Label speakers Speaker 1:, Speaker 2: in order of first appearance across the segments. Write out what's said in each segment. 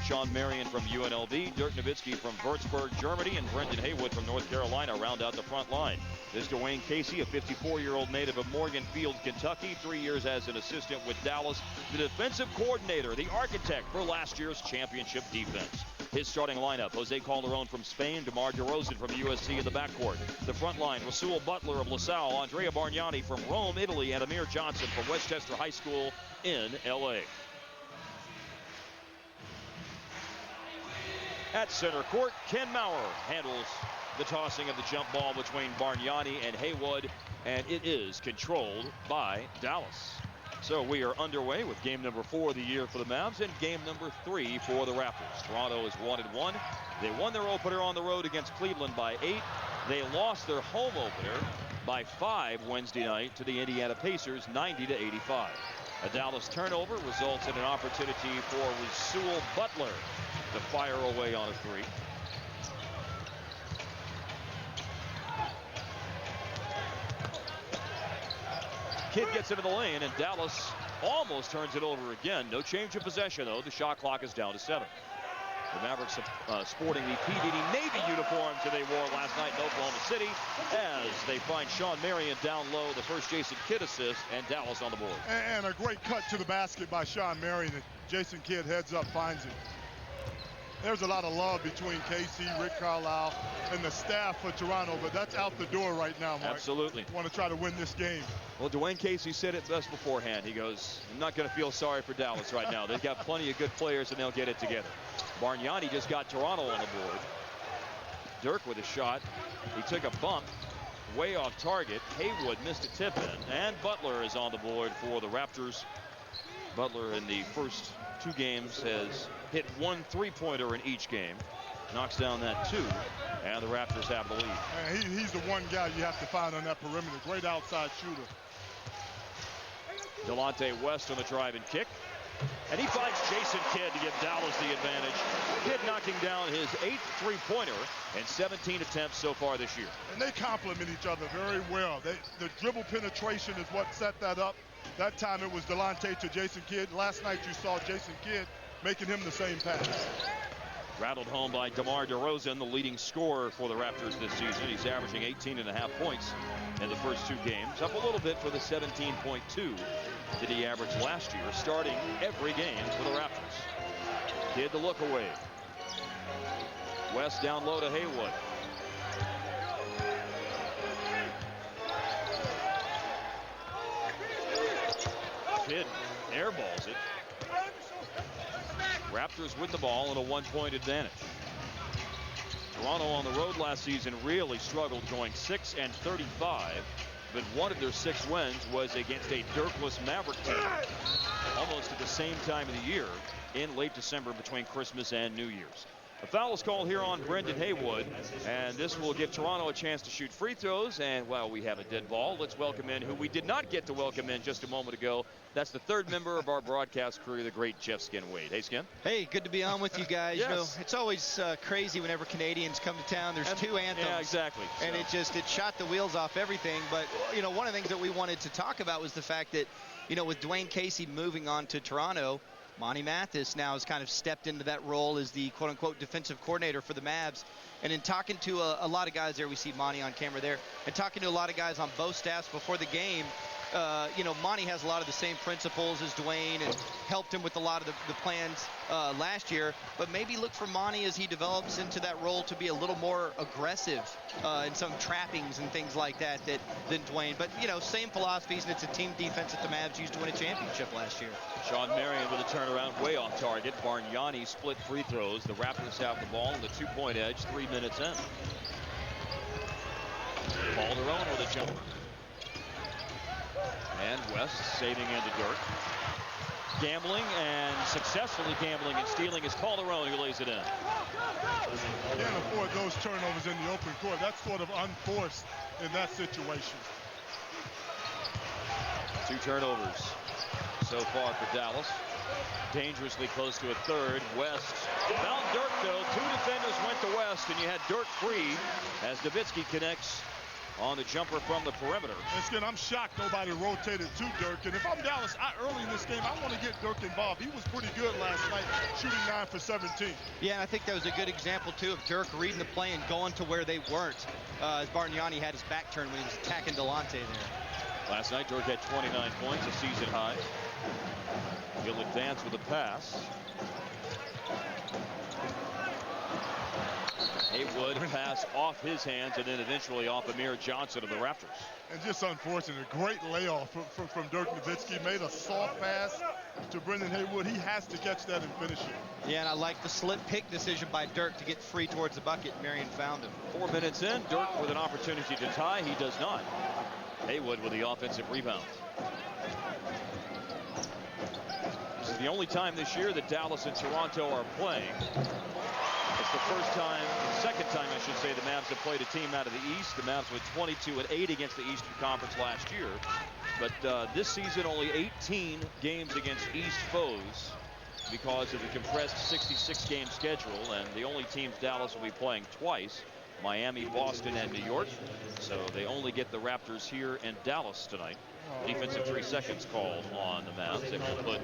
Speaker 1: Sean Marion from UNLV, Dirk Nowitzki from Würzburg, Germany, and Brendan Haywood from North Carolina round out the front line. This Dwayne Casey, a 54-year-old native of Morgan Field, Kentucky, 3 years as an assistant with Dallas, the defensive coordinator, the architect for last year's championship defense. His starting lineup: Jose Calderon from Spain, DeMar DeRozan from USC in the backcourt. The front line: Rasul Butler of LaSalle, Andrea Bargnani from Rome, Italy, and Amir Johnson from Westchester High School in LA. At center court, Ken Maurer handles the tossing of the jump ball between Bargnani and Haywood, and it is controlled by Dallas. So we are underway with game number 4 of the year for the Mavs and game number 3 for the Raptors. Toronto has won 1. They won their opener on the road against Cleveland by 8. They lost their home opener by 5 Wednesday night to the Indiana Pacers, 90-85. A Dallas turnover results in an opportunity for Rasul Butler to fire away on a 3. Kidd gets into the lane, and Dallas almost turns it over again. No change of possession, though. The shot clock is down to 7. The Mavericks sporting the PDD Navy uniforms that they wore last night in Oklahoma City as they find Sean Marion down low, the first Jason Kidd assist, and Dallas on the board.
Speaker 2: And a great cut to the basket by Sean Marion. Jason Kidd heads up, finds it. There's a lot of love between KC, Rick Carlisle, and the staff for Toronto, but that's out the door right now, Mike.
Speaker 1: Absolutely.
Speaker 2: Want to try to win this game.
Speaker 1: Well, Dwayne Casey said it best beforehand. He goes, I'm not going to feel sorry for Dallas right now. They've got plenty of good players, and they'll get it together. Bargnani just got Toronto on the board. Dirk with a shot. He took a bump way off target. Haywood missed a tip-in, and Butler is on the board for the Raptors. Butler in the first 2 games has hit 1 3-pointer in each game. Knocks down that 2, and the Raptors have the lead.
Speaker 2: Man, he's the one guy you have to find on that perimeter. Great outside shooter.
Speaker 1: Delonte West on the drive and kick. And he finds Jason Kidd to give Dallas the advantage. Kidd knocking down his 8th 3-pointer and 17 attempts so far this year.
Speaker 2: And they complement each other very well. The dribble penetration is what set that up. That time it was Delonte to Jason Kidd. Last night you saw Jason Kidd making him the same pass.
Speaker 1: Rattled home by DeMar DeRozan, the leading scorer for the Raptors this season. He's averaging 18.5 points in the first 2 games. Up a little bit for the 17.2 that he averaged last year, starting every game for the Raptors. Kidd the look away. West down low to Haywood. Kidd airballs it. Raptors with the ball and a 1-point advantage. Toronto on the road last season really struggled, going 6-35, but one of their 6 wins was against a Dirkless Maverick team almost at the same time of the year in late December between Christmas and New Year's. A foul is called here on Brendan Haywood, and this will give Toronto a chance to shoot free throws. And while we have a dead ball, let's welcome in who we did not get to welcome in just a moment ago. That's the 3rd member of our broadcast crew, the great Jeff Skin Wade. Hey, Skin.
Speaker 3: Hey, good to be on with you guys.
Speaker 1: Yes.
Speaker 3: You know, it's always crazy whenever Canadians come to town. There's 2 anthems.
Speaker 1: Yeah, exactly.
Speaker 3: And it shot the wheels off everything. But, you know, one of the things that we wanted to talk about was the fact that, you know, with Dwayne Casey moving on to Toronto, Monty Mathis now has kind of stepped into that role as the quote-unquote defensive coordinator for the Mavs. And in talking to a lot of guys there, we see Monty on camera there, and talking to a lot of guys on both staffs before the game, you know, Monty has a lot of the same principles as Dwayne and helped him with a lot of the plans last year. But maybe look for Monty as he develops into that role to be a little more aggressive in some trappings and things like that than Dwayne. But, you know, same philosophies, and it's a team defense that the Mavs used to win a championship last year.
Speaker 1: Sean Marion with a turnaround way off target. Bargnani split free throws. The Raptors have the ball on the 2-point edge, 3 minutes in. Calderon with a jumper. And West saving into Dirk. Gambling and successfully gambling and stealing is Calderon, who lays it in.
Speaker 2: Can't afford those turnovers in the open court. That's sort of unforced in that situation.
Speaker 1: 2 turnovers so far for Dallas. Dangerously close to a 3rd. West found Dirk, though. 2 defenders went to West, and you had Dirk free as Nowitzki connects on the jumper from the perimeter.
Speaker 2: And again, I'm shocked nobody rotated to Dirk. And if I'm Dallas, early in this game, I want to get Dirk involved. He was pretty good last night, shooting 9 for 17.
Speaker 3: Yeah, and I think that was a good example, too, of Dirk reading the play and going to where they weren't, as Bargnani had his back turned when he was attacking Delonte there.
Speaker 1: Last night, Dirk had 29 points, a season high. He'll advance with a pass. Haywood pass off his hands and then eventually off Amir Johnson of the Raptors.
Speaker 2: And just unfortunate, a great layoff from Dirk Nowitzki. Made a soft pass to Brendan Haywood. He has to catch that and finish it.
Speaker 3: Yeah, and I like the slip pick decision by Dirk to get free towards the bucket. Marion found him.
Speaker 1: 4 minutes in, Dirk with an opportunity to tie. He does not. Haywood with the offensive rebound. This is the only time this year that Dallas and Toronto are playing. It's the second time I should say, the Mavs have played a team out of the East. The Mavs were 22-8 against the Eastern Conference last year. But this season, only 18 games against East foes because of the compressed 66-game schedule. And the only teams Dallas will be playing twice, Miami, Boston, and New York. So they only get the Raptors here in Dallas tonight. Defensive 3 seconds called on the Mavs. They will put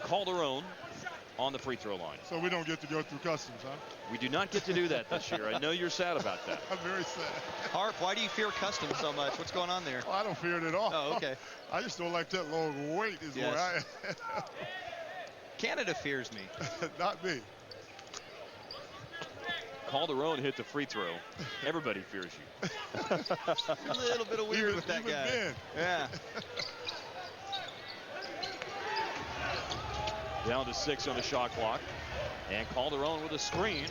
Speaker 1: Calderon on the free throw line.
Speaker 2: So we don't get to go through customs, huh?
Speaker 1: We do not get to do that this year. I know you're sad about that.
Speaker 2: I'm very sad.
Speaker 3: Harp, why do you fear customs so much? What's going on there?
Speaker 2: Oh, I don't fear it at all.
Speaker 3: Oh, okay.
Speaker 2: I just don't like that long wait is
Speaker 3: Yes.
Speaker 2: where I
Speaker 3: Canada fears me.
Speaker 2: Not me.
Speaker 1: Calderon hit the free throw. Everybody fears you.
Speaker 3: A little bit of weird with that
Speaker 2: even
Speaker 3: guy.
Speaker 2: Ben.
Speaker 3: Yeah.
Speaker 1: Down to 6 on the shot clock. And Calderon with a screen.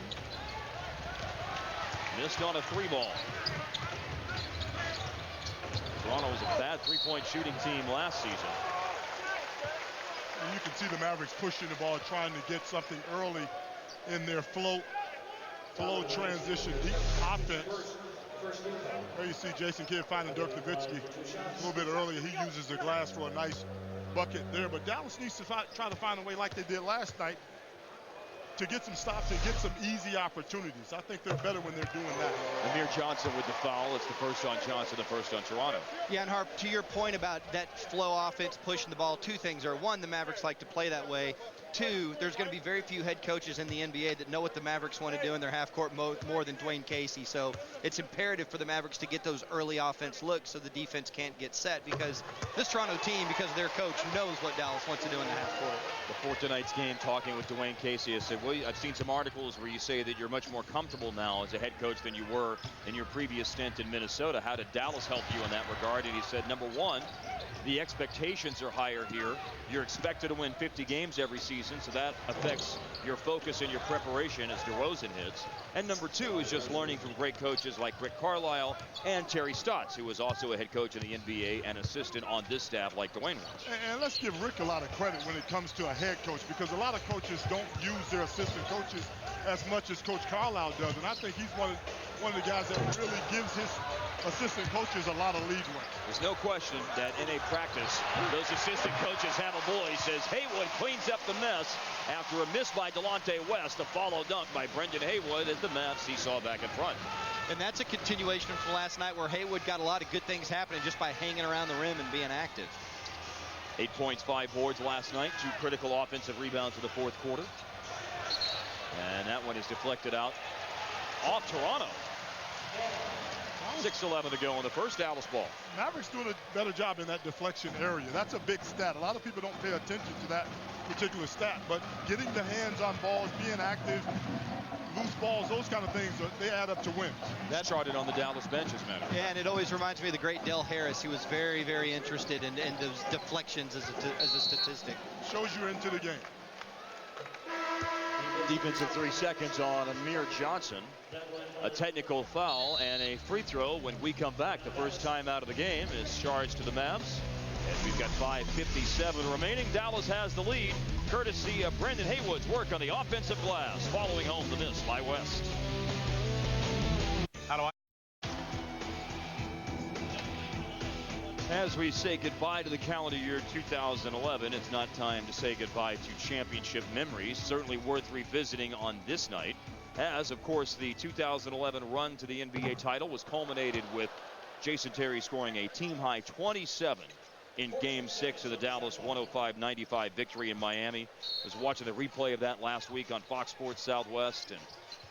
Speaker 1: Missed on a 3-ball. Toronto was a bad 3-point shooting team last season.
Speaker 2: And you can see the Mavericks pushing the ball, trying to get something early in their flow transition deep offense. There you see Jason Kidd finding Dirk Nowitzki a little bit earlier. He uses the glass for a nice bucket there, but Dallas needs to try to find a way like they did last night to get some stops and get some easy opportunities. I think they're better when they're doing that.
Speaker 1: Amir Johnson with the foul. It's the first on Johnson, the first on Toronto.
Speaker 3: Yeah, and Harp, to your point about that flow offense, pushing the ball, 2 things are, 1, the Mavericks like to play that way. 2, there's going to be very few head coaches in the NBA that know what the Mavericks want to do in their half-court more than Dwayne Casey. So it's imperative for the Mavericks to get those early offense looks so the defense can't get set, because this Toronto team, because of their coach, knows what Dallas wants to do in the half-court.
Speaker 1: Before tonight's game, talking with Dwayne Casey, I said, well, I've seen some articles where you say that you're much more comfortable now as a head coach than you were in your previous stint in Minnesota. How did Dallas help you in that regard? And he said, number 1, the expectations are higher here. You're expected to win 50 games every season, so that affects your focus and your preparation as DeRozan hits. And number 2 is just learning from great coaches like Rick Carlisle and Terry Stotts, who was also a head coach in the NBA and assistant on this staff like Dwayne was.
Speaker 2: And let's give Rick a lot of credit when it comes to a head coach, because a lot of coaches don't use their assistant coaches as much as Coach Carlisle does. And I think he's one of the guys that really gives his assistant coaches a lot of leadway.
Speaker 1: There's no question that in a practice, those assistant coaches have a voice as Haywood cleans up the mess after a miss by Delonte West, a follow dunk by Brendan Haywood as the Mavs seesaw back in front.
Speaker 3: And that's a continuation from last night where Haywood got a lot of good things happening just by hanging around the rim and being active.
Speaker 1: 8 points, 5 boards last night, 2 critical offensive rebounds in the 4th quarter. And that one is deflected out off Toronto. 6:11 to go in the first. Dallas ball.
Speaker 2: Mavericks doing a better job in that deflection area. That's a big stat. A lot of people don't pay attention to that particular stat, but getting the hands on balls, being active, loose balls, those kind of things, they add up to wins.
Speaker 1: That charted on the Dallas bench, as a matter of fact.
Speaker 3: Yeah, and it always reminds me of the great Del Harris. He was very, very interested in those deflections as a statistic.
Speaker 2: Shows you're into the game.
Speaker 1: Defensive 3 seconds on Amir Johnson. A technical foul and a free throw when we come back. The first time out of the game is charged to the Mavs. And we've got 5:57 remaining. Dallas has the lead, courtesy of Brendan Haywood's work on the offensive glass, following home the miss by West. As we say goodbye to the calendar year 2011, it's not time to say goodbye to championship memories. Certainly worth revisiting on this night, as, of course, the 2011 run to the NBA title was culminated with Jason Terry scoring a team-high 27 in Game 6 of the Dallas 105-95 victory in Miami. I was watching the replay of that last week on Fox Sports Southwest, and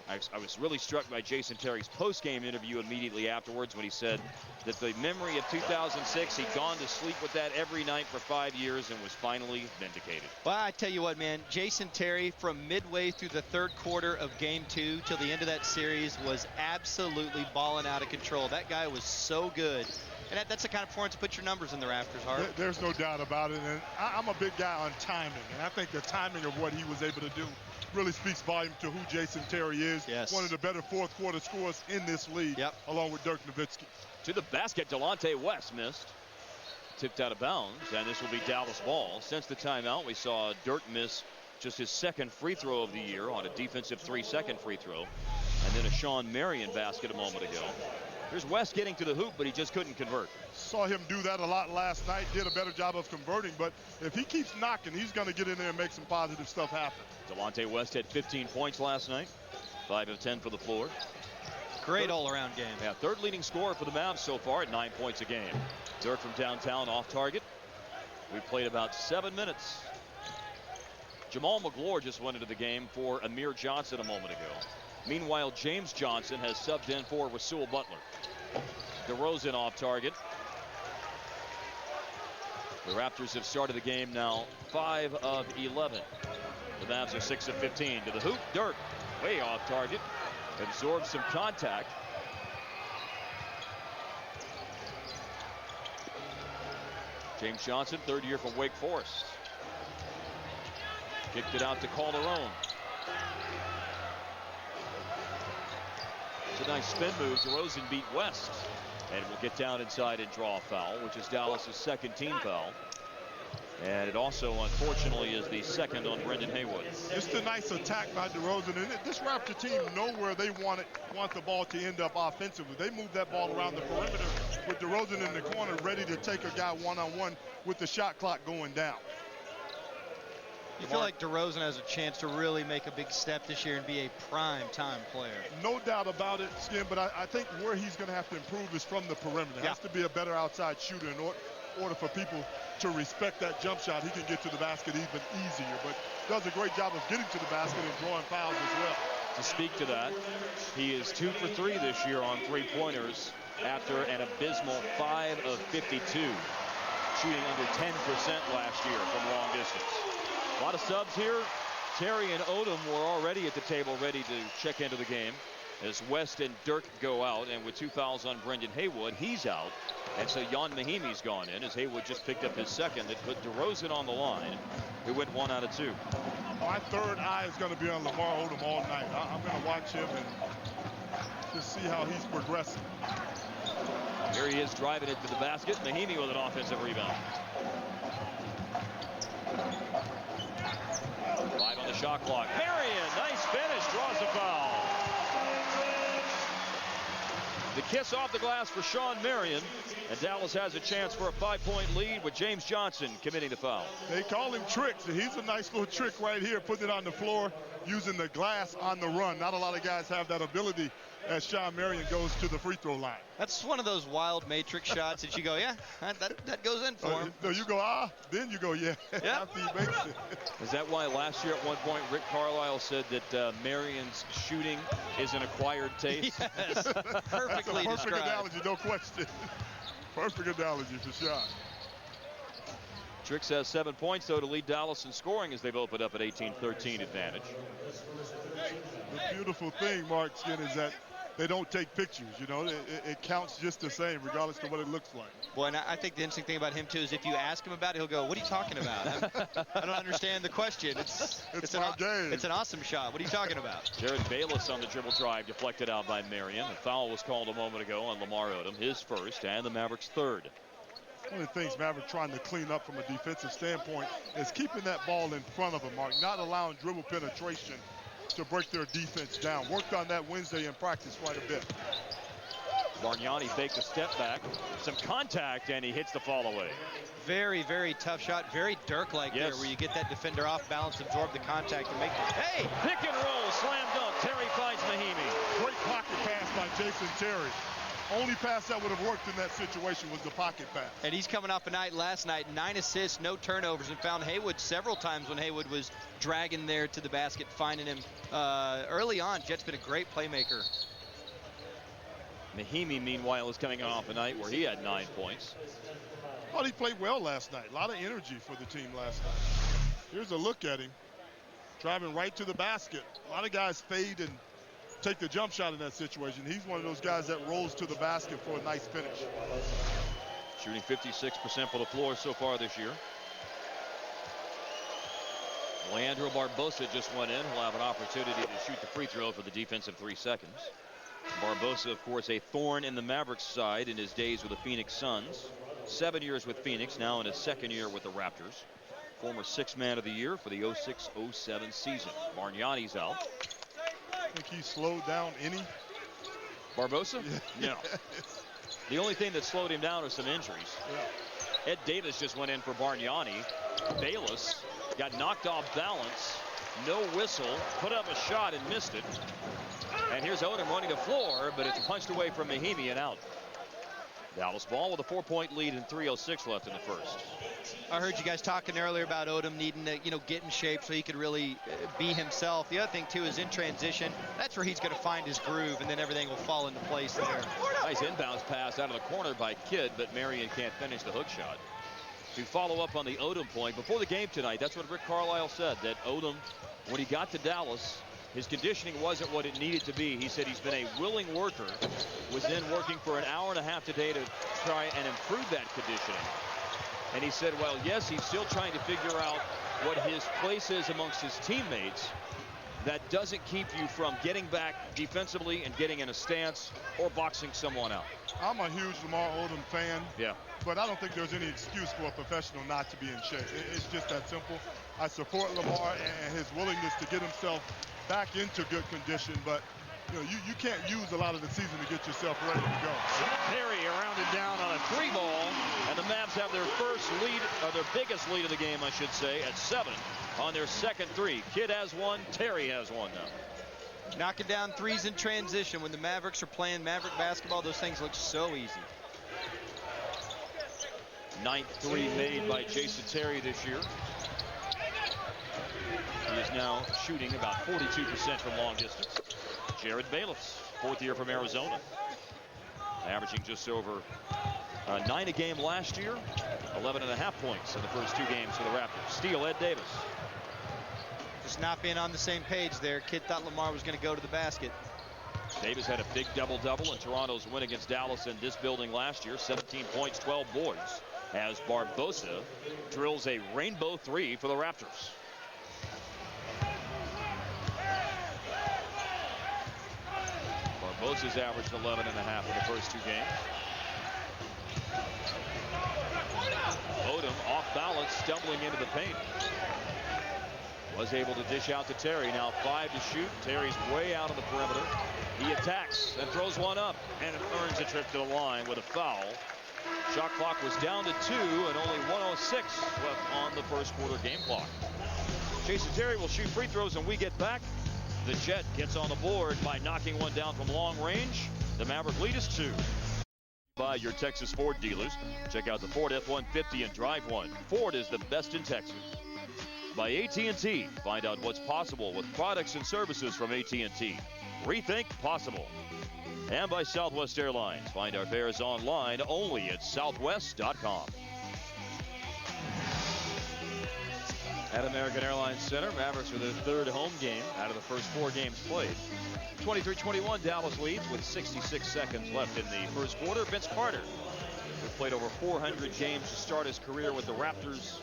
Speaker 1: I was really struck by Jason Terry's post-game interview immediately afterwards when he said that the memory of 2006, he'd gone to sleep with that every night for 5 years and was finally vindicated.
Speaker 3: Well, I tell you what, man, Jason Terry from midway through the third quarter of Game 2 till the end of that series was absolutely balling out of control. That guy was so good. And that's the kind of performance to put your numbers in the rafters, Hart.
Speaker 2: There's no doubt about it. And I'm a big guy on timing. And I think the timing of what he was able to do really speaks volume to who Jason Terry is.
Speaker 3: Yes.
Speaker 2: One of the better fourth quarter scorers in this league, along with Dirk Nowitzki.
Speaker 1: To the basket, Delonte West missed. Tipped out of bounds, and this will be Dallas ball. Since the timeout, we saw Dirk miss just his second free throw of the year on a defensive 3-second free throw. And then a Sean Marion basket a moment ago. Here's West getting to the hoop, but he just couldn't convert.
Speaker 2: Saw him do that a lot last night. Did a better job of converting, but if he keeps knocking, he's going to get in there and make some positive stuff happen.
Speaker 1: Delonte West had 15 points last night. 5 of 10 for the floor.
Speaker 3: Great all-around game.
Speaker 1: Yeah, third leading scorer for the Mavs so far at 9 points a game. Dirk from downtown off target. We played about 7 minutes. Jamal McGlure just went into the game for Amir Johnson a moment ago. Meanwhile, James Johnson has subbed in for Rasul Butler. DeRozan off target. The Raptors have started the game now 5 of 11. The Mavs are 6 of 15. To the hoop, Dirk way off target. Absorbs some contact. James Johnson, third year from Wake Forest. Kicked it out to Calderon. It's a nice spin move. DeRozan beat West. And will get down inside and draw a foul, which is Dallas's second team foul. And it also, unfortunately, is the second on Brendan Haywood.
Speaker 2: Just a nice attack by DeRozan. And this Raptor team know where they want the ball to end up offensively. They move that ball around the perimeter with DeRozan in the corner, ready to take a guy one-on-one with the shot clock going down.
Speaker 3: You feel like DeRozan has a chance to really make a big step this year and be a prime-time player.
Speaker 2: No doubt about it, Skin, but I think where he's going to have to improve is from the perimeter. There has to be a better outside shooter in order for people to respect that jump shot. He can get to the basket even easier, but does a great job of getting to the basket and drawing fouls as well.
Speaker 1: To speak to that, he is 2 for 3 this year on three-pointers after an abysmal 5 of 52, shooting under 10% last year from long distance. A lot of subs here. Terry and Odom were already at the table ready to check into the game as West and Dirk go out, and with 2 fouls on Brendan Haywood, he's out. And so Jan Mahimi's gone in as Haywood just picked up his second. That put DeRozan on the line, who went 1 out of 2.
Speaker 2: My third eye is going to be on Lamar Odom all night. I'm going to watch him and just see how he's progressing.
Speaker 1: Here he is driving it to the basket. Mahimi with an offensive rebound. 5 on the shot clock. Marion, nice finish, draws a foul. The kiss off the glass for Sean Marion, and Dallas has a chance for a 5-point lead with James Johnson committing the foul.
Speaker 2: They call him tricks, and he's a nice little trick right here, putting it on the floor, using the glass on the run. Not a lot of guys have that ability as Sean Marion goes to the free throw line.
Speaker 3: That's one of those wild matrix shots that you go, yeah, that goes in for him.
Speaker 2: No, you go, then you go, yeah. After he makes it.
Speaker 1: Is that why last year at one point Rick Carlisle said that Marion's shooting is an acquired taste?
Speaker 3: Yes, perfectly
Speaker 2: That's a perfect
Speaker 3: described.
Speaker 2: analogy, no question. Perfect analogy for Sean.
Speaker 1: Trix has 7 points, though, to lead Dallas in scoring as they've opened up an 18-13 advantage.
Speaker 2: The beautiful thing, Mark Skin, is that they don't take pictures. You know, it counts just the same, regardless of what it looks like.
Speaker 3: Well, and I think the interesting thing about him, too, is if you ask him about it, he'll go, what are you talking about? I don't understand the question. It's
Speaker 2: my game.
Speaker 3: It's an awesome shot. What are you talking about?
Speaker 1: Jared Bayless on the dribble drive, deflected out by Marion. A foul was called a moment ago on Lamar Odom, his first, and the Mavericks' third.
Speaker 2: One of the things Maverick trying to clean up from a defensive standpoint is keeping that ball in front of him, Mark, not allowing dribble penetration to break their defense down. Worked on that Wednesday in practice quite a bit.
Speaker 1: Bargnani faked a step back, some contact, and he hits the fall away.
Speaker 3: Very, very tough shot. Very Dirk-like there, where you get that defender off balance, absorb the contact, and make the, hey!
Speaker 1: Pick and roll, slam dunk. Terry finds Mahimi.
Speaker 2: Great pocket pass by Jason Terry. Only pass that would have worked in that situation was the pocket pass.
Speaker 3: And he's coming off a night last night, 9 assists, no turnovers, and found Haywood several times when Haywood was dragging there to the basket, finding him early on. Jet's been a great playmaker.
Speaker 1: Mahimi, meanwhile, is coming off a night where he had 9 points.
Speaker 2: Thought he played well last night. A lot of energy for the team last night. Here's a look at him. Driving right to the basket. A lot of guys fade and take the jump shot in that situation. He's one of those guys that rolls to the basket for a nice finish.
Speaker 1: Shooting 56% for the floor so far this year. Leandro Barbosa just went in. He'll have an opportunity to shoot the free throw for the defensive 3 seconds. Barbosa, of course, a thorn in the Mavericks side in his days with the Phoenix Suns. 7 years with Phoenix, now in his 2nd year with the Raptors. Former 6th man of the year for the 06-07 season. Bargnani's out.
Speaker 2: I think he slowed down any.
Speaker 1: Barbosa?
Speaker 2: Yeah.
Speaker 1: No. The only thing that slowed him down are some injuries.
Speaker 2: Yeah.
Speaker 1: Ed Davis just went in for Bargnani. Bayless got knocked off balance. No whistle. Put up a shot and missed it. And here's Odom running the floor, but it's punched away from Mahimi and out. Dallas ball with a 4-point lead and 3:06 left in the first.
Speaker 3: I heard you guys talking earlier about Odom needing to, get in shape so he could really be himself. The other thing, too, is in transition. That's where he's going to find his groove, and then everything will fall into place there.
Speaker 1: Nice inbounds pass out of the corner by Kidd, but Marion can't finish the hook shot. To follow up on the Odom point, before the game tonight, that's what Rick Carlisle said, that Odom, when he got to Dallas, his conditioning wasn't what it needed to be. He said he's been a willing worker, was then working for an hour and a half today to try and improve that conditioning. And he said, well, yes, he's still trying to figure out what his place is amongst his teammates. That doesn't keep you from getting back defensively and getting in a stance or boxing someone out.
Speaker 2: I'm a huge Lamar Odom fan.
Speaker 1: Yeah.
Speaker 2: But I don't think there's any excuse for a professional not to be in shape. It's just that simple. I support Lamar and his willingness to get himself back into good condition, but you can't use a lot of the season to get yourself ready to go.
Speaker 1: Terry rounded down on a 3 ball, and the Mavs have their first lead, or their biggest lead of the game, I should say, at 7 on their second 3. Kidd has 1, Terry has 1 now.
Speaker 3: Knocking down threes in transition. When the Mavericks are playing Maverick basketball, those things look so easy.
Speaker 1: 9th 3 made by Jason Terry this year. He is now shooting about 42% from long distance. Jared Bayless, 4th year from Arizona, averaging just over 9 a game last year, 11.5 points in the first 2 games for the Raptors. Steal, Ed Davis.
Speaker 3: Just not being on the same page there. Kid thought Lamar was going to go to the basket.
Speaker 1: Davis had a big double-double in Toronto's win against Dallas in this building last year. 17 points, 12 boards, as Barbosa drills a rainbow 3 for the Raptors. Barbosa's averaged 11.5 in the first 2 games. Odom off balance, stumbling into the paint. Was able to dish out to Terry. Now 5 to shoot. Terry's way out on the perimeter. He attacks and throws one up and earns a trip to the line with a foul. Shot clock was down to 2 and only 1:06 left on the first quarter game clock. Jason Terry will shoot free throws when we get back. The Jet gets on the board by knocking one down from long range. The Maverick lead is 2. By your Texas Ford dealers. Check out the Ford F-150 and drive one. Ford is the best in Texas. By AT&T. Find out what's possible with products and services from AT&T. Rethink possible. And by Southwest Airlines. Find our fares online only at southwest.com. At American Airlines Center, Mavericks with their 3rd home game out of the first 4 games played. 23-21, Dallas leads with 66 seconds left in the first quarter. Vince Carter, who played over 400 games to start his career with the Raptors,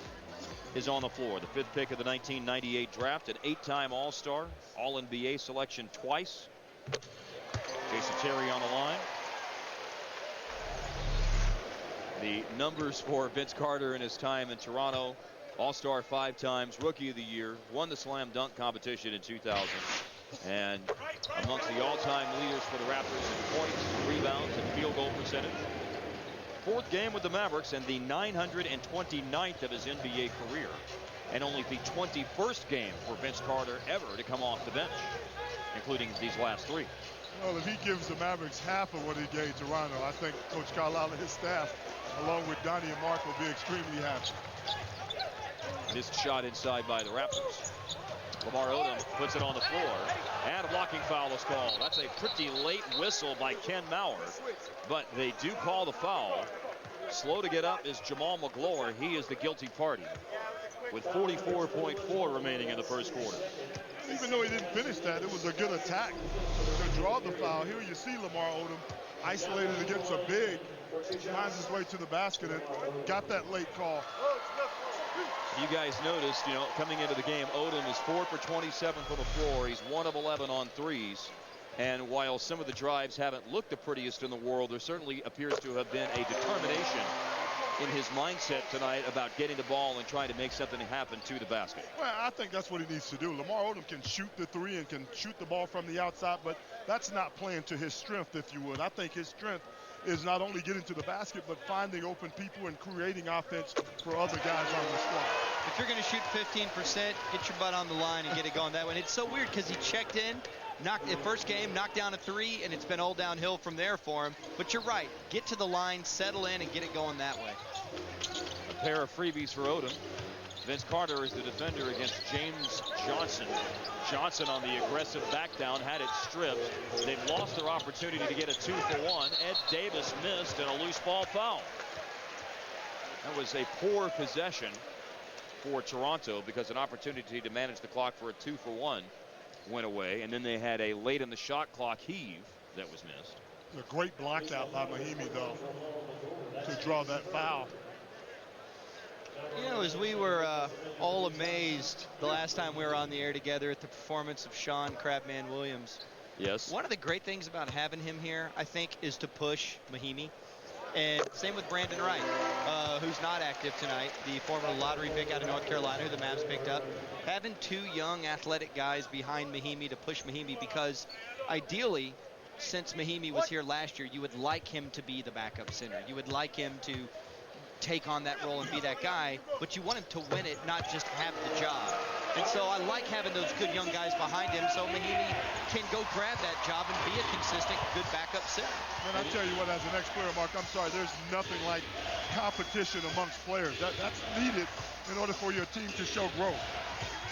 Speaker 1: is on the floor. The 5th pick of the 1998 draft, an 8-time All-Star, All-NBA selection twice. Jason Terry on the line. The numbers for Vince Carter in his time in Toronto: All-Star 5 times, Rookie of the Year, won the Slam Dunk competition in 2000, and amongst the all-time leaders for the Raptors in points, rebounds, and field goal percentage. 4th game with the Mavericks and the 929th of his NBA career, and only the 21st game for Vince Carter ever to come off the bench, including these last 3.
Speaker 2: Well, if he gives the Mavericks half of what he gave Toronto, I think Coach Carlisle and his staff, along with Donnie and Mark, will be extremely happy.
Speaker 1: Missed shot inside by the Raptors. Lamar Odom puts it on the floor, and a blocking foul is called. That's a pretty late whistle by Ken Maurer, but they do call the foul. Slow to get up is Jamal McGlure. He is the guilty party with 44.4 remaining in the first quarter.
Speaker 2: Even though he didn't finish that, it was a good attack to draw the foul. Here you see Lamar Odom isolated against a big, finds his way to the basket and got that late call.
Speaker 1: You guys noticed, coming into the game, Odom is 4 for 27 from the floor. He's 1 of 11 on threes. And while some of the drives haven't looked the prettiest in the world, there certainly appears to have been a determination in his mindset tonight about getting the ball and trying to make something happen to the basket.
Speaker 2: Well, I think that's what he needs to do. Lamar Odom can shoot the three and can shoot the ball from the outside, but that's not playing to his strength, if you would. I think his strength is not only getting to the basket, but finding open people and creating offense for other guys on the squad.
Speaker 3: If you're going to shoot 15%, get your butt on the line and get it going that way. And it's so weird because he checked in, first game, knocked down a three, and it's been all downhill from there for him. But you're right. Get to the line, settle in, and get it going that way.
Speaker 1: A pair of freebies for Odom. Vince Carter is the defender against James Johnson. Johnson on the aggressive back down had it stripped. They've lost their opportunity to get a 2-for-1. Ed Davis missed and a loose ball foul. That was a poor possession for Toronto because an opportunity to manage the clock for a 2-for-1 went away, and then they had a late in the shot clock heave that was missed.
Speaker 2: A great block out by Mahimi, though, to draw that foul.
Speaker 3: As we were all amazed the last time we were on the air together at the performance of Sean Crabman Williams.
Speaker 1: Yes.
Speaker 3: One of the great things about having him here, I think, is to push Mahimi. And same with Brandon Wright, who's not active tonight, the former lottery pick out of North Carolina, who the Mavs picked up. Having two young athletic guys behind Mahimi to push Mahimi, because ideally, since Mahimi was here last year, you would like him to be the backup center. You would like him to take on that role and be that guy, but you want him to win it, not just have the job. And so I like having those good young guys behind him so Mahimi can go grab that job and be a consistent, good backup center.
Speaker 2: And I tell you what, as an ex-player, Mark, I'm sorry, there's nothing like competition amongst players. That's needed in order for your team to show growth.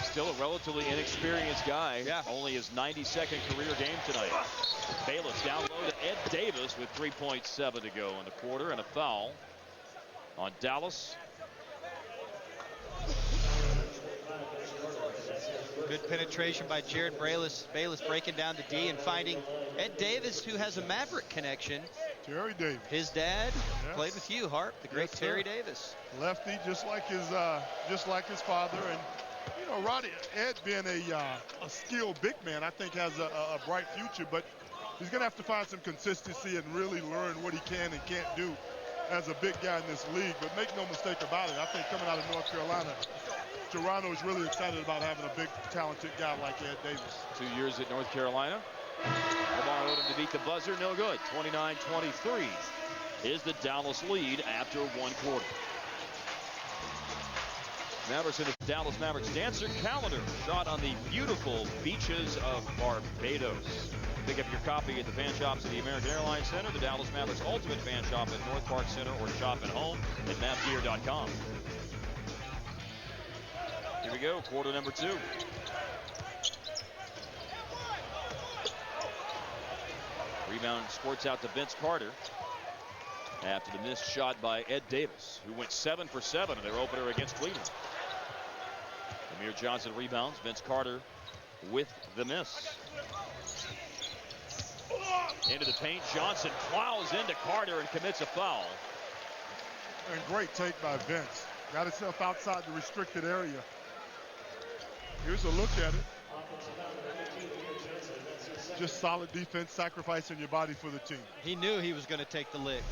Speaker 1: Still a relatively inexperienced guy.
Speaker 3: Yeah.
Speaker 1: Only his 92nd career game tonight. Bayless down low to Ed Davis with 3.7 to go in the quarter, and a foul on Dallas.
Speaker 3: Good penetration by Jared Bayless. Bayless breaking down the D and finding Ed Davis, who has a Maverick connection.
Speaker 2: Terry Davis.
Speaker 3: His dad
Speaker 2: Yes.
Speaker 3: played with you, Hart, the great
Speaker 2: Yes,
Speaker 3: Terry
Speaker 2: sir.
Speaker 3: Davis.
Speaker 2: Lefty, just like his father. And Roddy, Ed being a skilled big man, I think has a bright future, but he's going to have to find some consistency and really learn what he can and can't do as a big guy in this league. But make no mistake about it, I think coming out of North Carolina, Toronto is really excited about having a big, talented guy like Ed Davis.
Speaker 1: 2 years at North Carolina. Lamar Odom to beat the buzzer, no good. 29-23 is the Dallas lead after one quarter. Mavericks in the Dallas Mavericks dancer calendar shot on the beautiful beaches of Barbados. Pick up your copy at the fan shops at the American Airlines Center, the Dallas Mavericks Ultimate Fan Shop at North Park Center, or shop at home at mavgear.com. Here we go, quarter number 2. Rebound squirts out to Vince Carter after the missed shot by Ed Davis, who went 7 for 7 in their opener against Cleveland. Amir Johnson rebounds. Vince Carter with the miss. Into the paint. Johnson plows into Carter and commits a foul.
Speaker 2: And great take by Vince. Got himself outside the restricted area. Here's a look at it. Just solid defense, sacrificing your body for the team.
Speaker 3: He knew he was going to take the lick.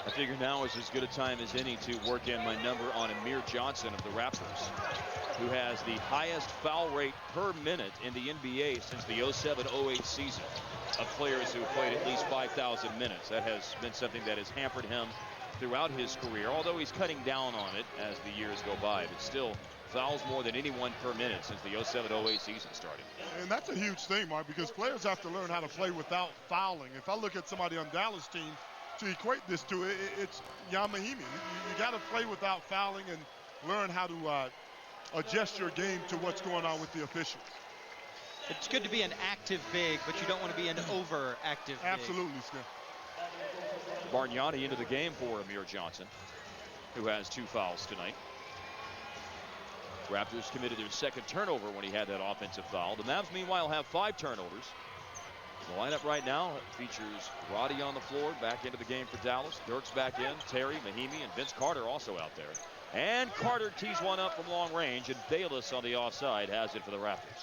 Speaker 1: I figure now is as good a time as any to work in my number on Amir Johnson of the Raptors, who has the highest foul rate per minute in the NBA since the 07-08 season of players who have played at least 5,000 minutes. That has been something that has hampered him throughout his career, although he's cutting down on it as the years go by. But still, Fouls more than anyone per minute since the 07-08 season started.
Speaker 2: And that's a huge thing, Mark, because players have to learn how to play without fouling. If I look at somebody on Dallas' team, to equate this to, it's Yamahimi. You got to play without fouling and learn how to adjust your game to what's going on with the officials.
Speaker 3: It's good to be an active big, but you don't want to be an overactive big.
Speaker 2: Absolutely, Skip.
Speaker 1: Bargnani into the game for Amir Johnson, who has 2 fouls tonight. Raptors committed their second turnover when he had that offensive foul. The Mavs, meanwhile, have 5 turnovers. The lineup right now features Roddy on the floor, back into the game for Dallas. DIRK's back in, Terry, Mahimi, and Vince Carter also out there. And Carter tees one up from long range, and Bayless on the offside has it for the Raptors.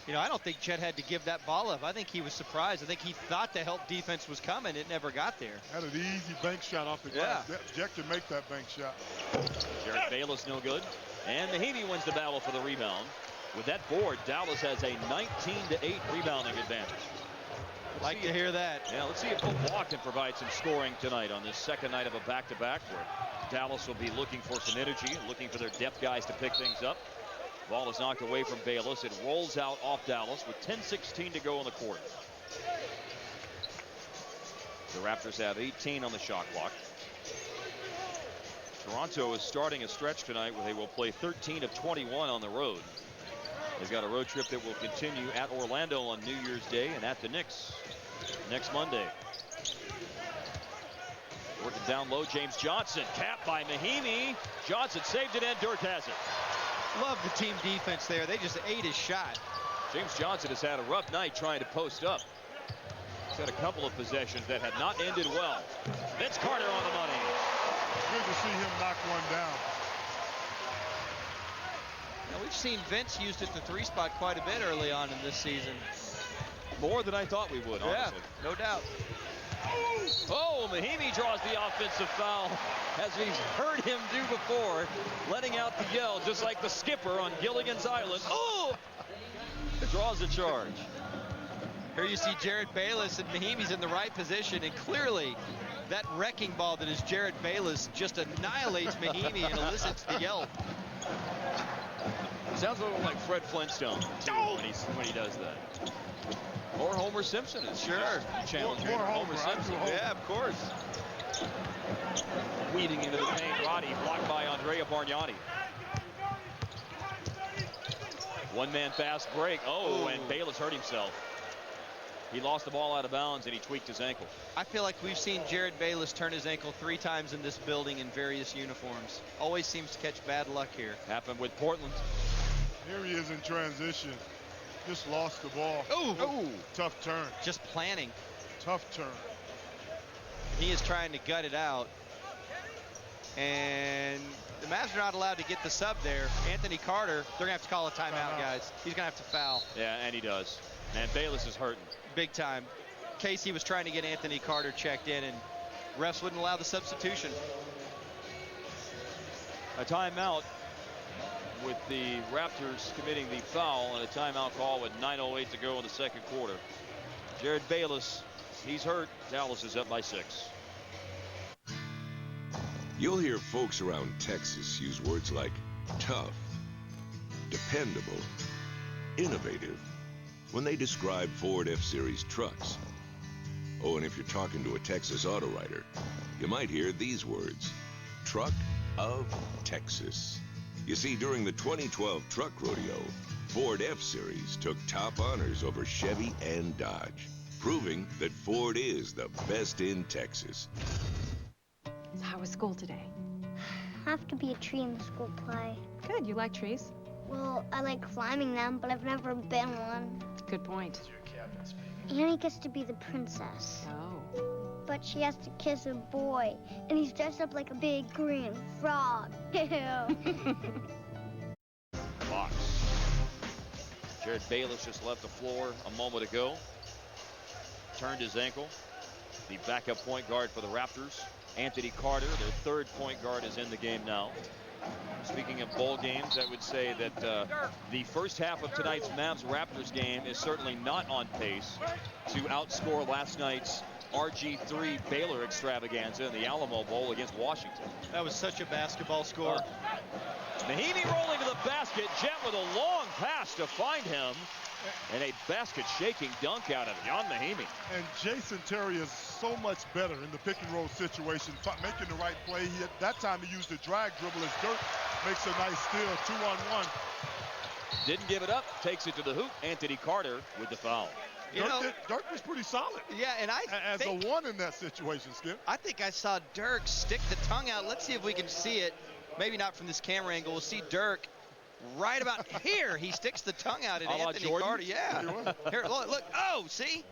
Speaker 3: You know, I don't think Chet had to give that ball up. I think he was surprised. I think he thought the help defense was coming. It never got there.
Speaker 2: Had an easy bank shot off the glass. Jet can make that bank shot.
Speaker 1: Jared Bayless no good. And Mahimi wins the battle for the rebound. With that board, Dallas has a 19-8 rebounding advantage.
Speaker 3: Like to hear that.
Speaker 1: Yeah, let's see if Dubois can provide some scoring tonight on this second night of a back-to-back where Dallas will be looking for some energy, looking for their depth guys to pick things up. Ball is knocked away from Bayless. It rolls out off Dallas with 10:16 to go in the quarter. The Raptors have 18 on the shot clock. Toronto is starting a stretch tonight where they will play 13 of 21 on the road. They've got a road trip that will continue at Orlando on New Year's Day and at the Knicks next Monday. Working down low, James Johnson, capped by Mahimi. Johnson saved it, and DIRK has it.
Speaker 3: Love the team defense there. They just ate his shot.
Speaker 1: James Johnson has had a rough night trying to post up. He's had a couple of possessions that have not ended well. Vince Carter on the money.
Speaker 2: Good to see him knock one down.
Speaker 3: Now, we've seen Vince used at the 3 spot quite a bit early on in this season.
Speaker 1: More than I thought we would, honestly.
Speaker 3: Yeah, no doubt.
Speaker 1: Oh, Mahimi draws the offensive foul, as we've heard him do before, letting out the yell just like the skipper on Gilligan's Island. Oh! Draws a charge.
Speaker 3: Here you see Jared Bayless, and Mahimi's in the right position, and clearly that wrecking ball that is Jared Bayless just annihilates Mahimi and elicits the yelp.
Speaker 1: Sounds a little like Fred Flintstone too, when he does that. Or Homer Simpson is
Speaker 3: sure
Speaker 1: challenging
Speaker 2: or
Speaker 1: Homer Simpson.
Speaker 3: Yeah, of course.
Speaker 1: Weaving into the paint, Roddy blocked by Andrea Bargnani. One-man fast break. Oh, and Bayless hurt himself. He lost the ball out of bounds and he tweaked his ankle.
Speaker 3: I feel like we've seen Jared Bayless turn his ankle 3 times in this building in various uniforms. Always seems to catch bad luck here.
Speaker 1: Happened with Portland.
Speaker 2: Here he is in transition. Just lost the ball.
Speaker 3: Oh,
Speaker 2: tough turn.
Speaker 3: Just planning.
Speaker 2: Tough turn.
Speaker 3: He is trying to gut it out. And the Mavs are not allowed to get the sub there. Anthony Carter, they're going to have to call a timeout, guys. He's going to have to foul.
Speaker 1: Yeah, and he does. And Bayless is hurting.
Speaker 3: Big time. Casey was trying to get Anthony Carter checked in, and refs wouldn't allow the substitution.
Speaker 1: A timeout with the Raptors committing the foul, and a timeout call with 9:08 to go in the second quarter. Jared Bayless, he's hurt. Dallas is up by 6.
Speaker 4: You'll hear folks around Texas use words like tough, dependable, innovative when they describe Ford F-Series trucks. Oh, and if you're talking to a Texas auto writer, you might hear these words: Truck of Texas. You see, during the 2012 Truck Rodeo, Ford F-Series took top honors over Chevy and Dodge, proving that Ford is the best in Texas.
Speaker 5: How was school today?
Speaker 6: I have to be a tree in the school play.
Speaker 5: Good. You like trees?
Speaker 6: Well, I like climbing them, but I've never been one.
Speaker 5: Good point.
Speaker 6: Annie gets to be the princess.
Speaker 5: Oh.
Speaker 6: But she has to kiss a boy, and he's dressed up like a big green frog.
Speaker 1: Box. Jared Bayless just left the floor a moment ago. Turned his ankle. The backup point guard for the Raptors, Anthony Carter, their third point guard, is in the game now. Speaking of bowl games, I would say that the first half of tonight's Mavs-Raptors game is certainly not on pace to outscore last night's RG3 Baylor extravaganza in the Alamo Bowl against Washington.
Speaker 3: That was such a basketball score.
Speaker 1: Mahinmi rolling to the basket. Jet with a long pass to find him. And a basket-shaking dunk out of Jan Mahinmi.
Speaker 2: And Jason Terry is so much better in the pick-and-roll situation, making the right play. At that time, he used the drag dribble as DIRK makes a nice steal, 2-on-1.
Speaker 1: Didn't give it up, takes it to the hoop. Anthony Carter with the foul.
Speaker 2: DIRK was pretty solid.
Speaker 3: Yeah, and
Speaker 2: as a one in that situation, Skip.
Speaker 3: I think I saw DIRK stick the tongue out. Let's see if we can see it. Maybe not from this camera angle. We'll see DIRK right about here. He sticks the tongue out at Anthony Carter. Yeah. Here, look. Oh, see?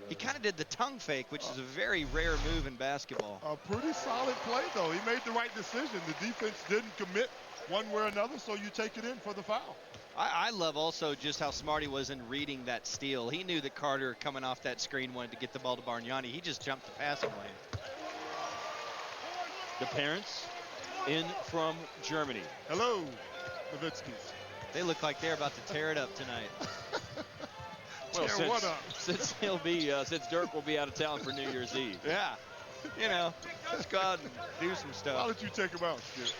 Speaker 3: He kind of did the tongue fake, which is a very rare move in basketball.
Speaker 2: A pretty solid play, though. He made the right decision. The defense didn't commit one way or another, so you take it in for the foul.
Speaker 3: I love also just how smart he was in reading that steal. He knew that Carter, coming off that screen, wanted to get the ball to Bargnani. He just jumped the passing lane.
Speaker 1: The parents in from Germany.
Speaker 2: Hello, Nowitzki's.
Speaker 3: They look like they're about to tear it up tonight.
Speaker 1: Well, since DIRK will be out of town for New Year's Eve.
Speaker 3: Yeah. Let's go out and do some stuff.
Speaker 2: How did you take him out, Skip?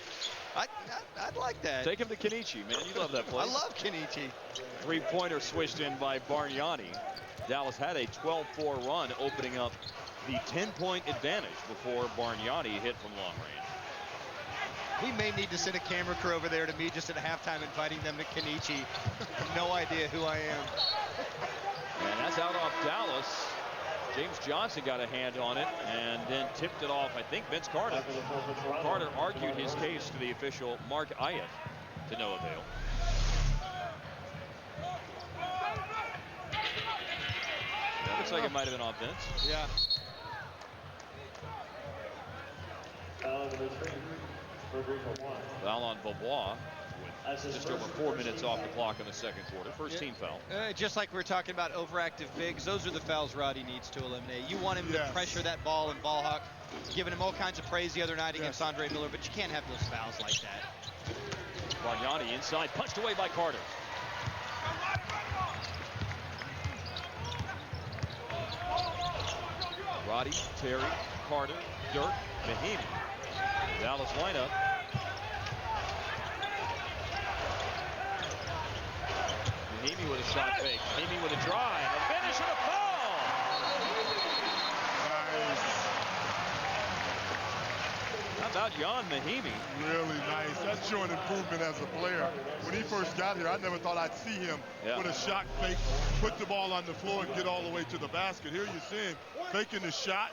Speaker 3: I'd like that.
Speaker 1: Take him to Kenichi, man. You love that place.
Speaker 3: I love Kenichi.
Speaker 1: Three-pointer switched in by Bargnani. Dallas had a 12-4 run, opening up the 10-point advantage before Bargnani hit from long range.
Speaker 3: We may need to send a camera crew over there to me just at halftime, inviting them to Kenichi. No idea who I am.
Speaker 1: And that's out off Dallas. James Johnson got a hand on it and then tipped it off, I think, Vince Carter. Carter argued his case to the official Mark Ayat to no avail. That looks like it might have been off Vince.
Speaker 3: Yeah.
Speaker 1: Foul on Beaubois with just over 4 minutes off the clock in the second quarter. First team foul.
Speaker 3: Just like we were talking about overactive bigs, those are the fouls Roddy needs to eliminate. You want him to pressure that ball and ball hawk, giving him all kinds of praise the other night against Andre Miller, but you can't have those fouls like that.
Speaker 1: Bargnani inside, punched away by Carter. Roddy, Terry, Carter, DIRK, Mahinmi. Dallas lineup. Mahinmi with a shot fake. Mahinmi with a drive. A finish and a foul.
Speaker 2: Nice.
Speaker 1: How about Jan Mahinmi?
Speaker 2: Really nice. That's showing improvement as a player. When he first got here, I never thought I'd see him with a shot fake, put the ball on the floor and get all the way to the basket. Here you're seeing faking the shot,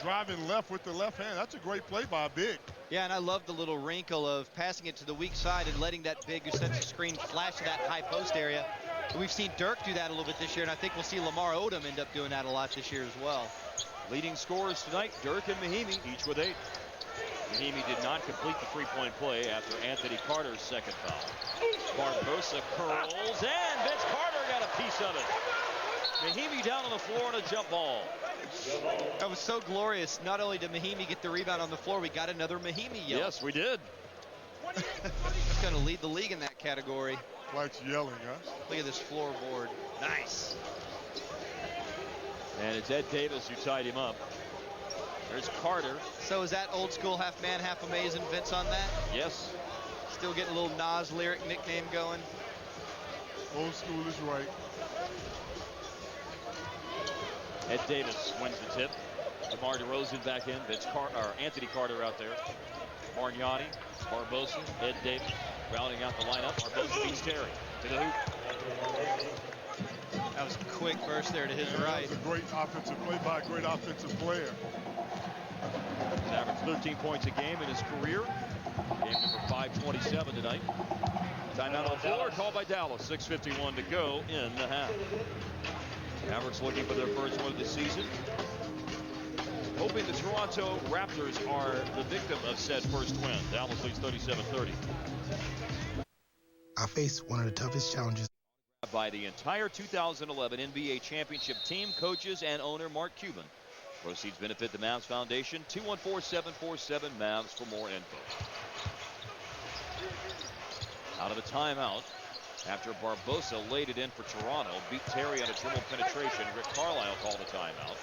Speaker 2: driving left with the left hand. That's a great play by a big.
Speaker 3: Yeah, and I love the little wrinkle of passing it to the weak side and letting that big who sets the screen flash to that high post area. We've seen DIRK do that a little bit this year, and I think we'll see Lamar Odom end up doing that a lot this year as well.
Speaker 1: Leading scorers tonight, DIRK and Mahinmi, each with 8. Mahinmi did not complete the three-point play after Anthony Carter's second foul. Barbosa curls, and Vince Carter got a piece of it. Mahinmi down on the floor on a jump ball.
Speaker 3: That was so glorious. Not only did Mahinmi get the rebound on the floor, we got another Mahinmi yell.
Speaker 1: Yes, we did.
Speaker 3: He's going to lead the league in that category.
Speaker 2: Likes yelling, huh?
Speaker 3: Look at this floorboard. Nice.
Speaker 1: And it's Ed Davis who tied him up. There's Carter.
Speaker 3: So is that old school half man, half amazing Vince on that?
Speaker 1: Yes.
Speaker 3: Still getting a little Nas lyric nickname going.
Speaker 2: Old school is right.
Speaker 1: Ed Davis wins the tip. DeMar DeRozan back in. Anthony Carter out there. Bargnani, Barbosa, Ed Davis rounding out the lineup. Barbosa beats Terry to the hoop.
Speaker 3: That was a quick burst there to his right.
Speaker 2: That was a great offensive play by a great offensive player.
Speaker 1: He's averaged 13 points a game in his career. Game number 527 tonight. Timeout on the floor called by Dallas. 6:51 to go in the half. Mavericks looking for their first one of the season. Hoping the Toronto Raptors are the victim of said first win. Dallas leads 37-30.
Speaker 7: I face one of the toughest challenges.
Speaker 1: By the entire 2011 NBA championship team, coaches, and owner Mark Cuban. Proceeds benefit the Mavs Foundation. 214-747-MAVS for more info. Out of a timeout after Barbosa laid it in for Toronto. Beat Terry on a dribble penetration. Rick Carlisle called a timeout.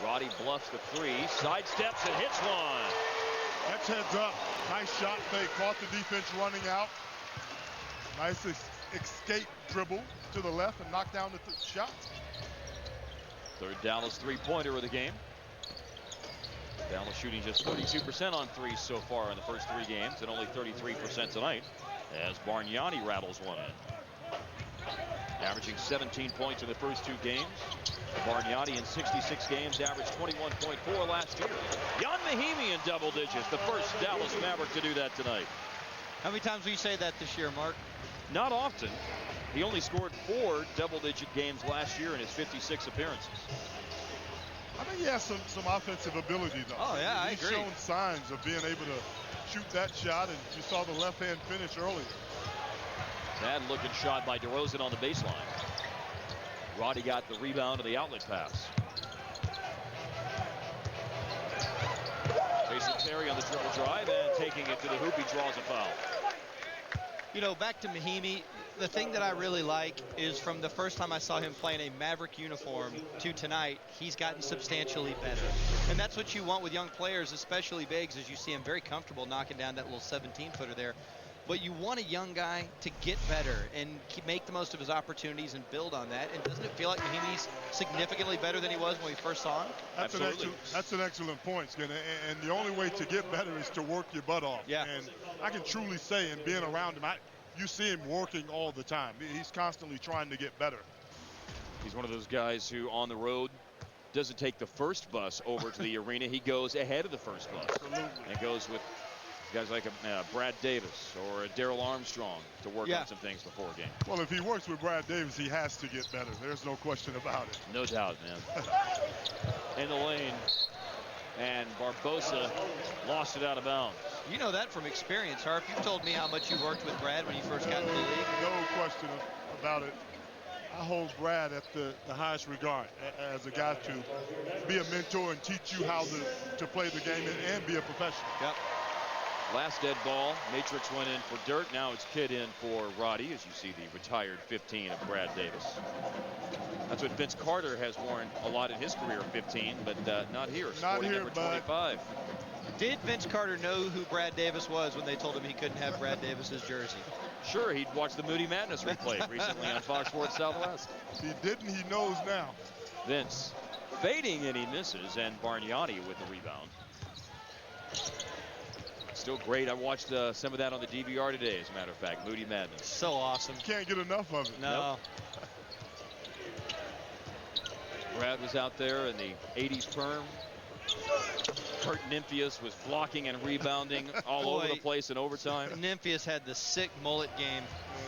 Speaker 1: Roddy bluffs the three, sidesteps and hits one.
Speaker 2: That's heads up. Nice shot fake. Caught the defense running out. Nice escape dribble to the left and knocked down the shot.
Speaker 1: Third Dallas three-pointer of the game. Dallas shooting just 32% on threes so far in the first 3 games, and only 33% tonight as Bargnani rattles one in. Averaging 17 points in the first 2 games. Bargnani in 66 games averaged 21.4 last year. Jan Mahimi in double digits, the first Dallas Maverick to do that tonight.
Speaker 3: How many times will you say that this year, Mark?
Speaker 1: Not often. He only scored 4 double-digit games last year in his 56 appearances.
Speaker 2: I think he has some offensive ability, though.
Speaker 3: Oh, yeah, I agree.
Speaker 2: He's shown signs of being able to shoot that shot, and you saw the left-hand finish earlier.
Speaker 1: Bad-looking shot by DeRozan on the baseline. Roddy got the rebound and the outlet pass. Jason Terry on the dribble drive and taking it to the hoop. He draws a foul.
Speaker 3: You know, back to Mahimi, the thing that I really like is from the first time I saw him play in a Maverick uniform to tonight, he's gotten substantially better. And that's what you want with young players, especially bigs, as you see him very comfortable knocking down that little 17-footer there. But you want a young guy to get better and make the most of his opportunities and build on that. And doesn't it feel like Mahimi's significantly better than he was when we first saw him?
Speaker 2: That's an excellent point, Skinner. And the only way to get better is to work your butt off.
Speaker 3: Yeah.
Speaker 2: And I can truly say, in being around him, you see him working all the time. He's constantly trying to get better.
Speaker 1: He's one of those guys who on the road doesn't take the first bus over to the arena. He goes ahead of the first bus.
Speaker 2: Absolutely.
Speaker 1: And goes with guys like Brad Davis or Darrell Armstrong to work on some things before a game.
Speaker 2: Well, if he works with Brad Davis, he has to get better. There's no question about it.
Speaker 1: No doubt, man. In the lane. And Barbosa lost it out of bounds.
Speaker 3: You know that from experience, Harp. You told me how much you worked with Brad when you first got into the league.
Speaker 2: No question about it. I hold Brad at the highest regard as a guy to be a mentor and teach you how to play the game and be a professional.
Speaker 3: Yep.
Speaker 1: Last dead ball, Matrix went in for Dirk. Now it's Kidd in for Roddy, as you see the retired 15 of Brad Davis. That's what Vince Carter has worn a lot in his career, 15, but not here.
Speaker 2: Not here,
Speaker 1: number 25.
Speaker 3: Did Vince Carter know who Brad Davis was when they told him he couldn't have Brad Davis's jersey?
Speaker 1: Sure, he'd watched the Moody Madness replay recently on Fox Sports Southwest.
Speaker 2: He didn't, he knows now.
Speaker 1: Vince fading and he misses, and Bargnani with the rebound. Still great. I watched some of that on the DVR today, as a matter of fact. Moody Madness.
Speaker 3: So awesome.
Speaker 2: Can't get enough of it.
Speaker 3: No.
Speaker 1: Nope. Brad was out there in the 80s perm. Kurt Nymphius was blocking and rebounding all over the place in overtime.
Speaker 3: Nymphius had the sick mullet game.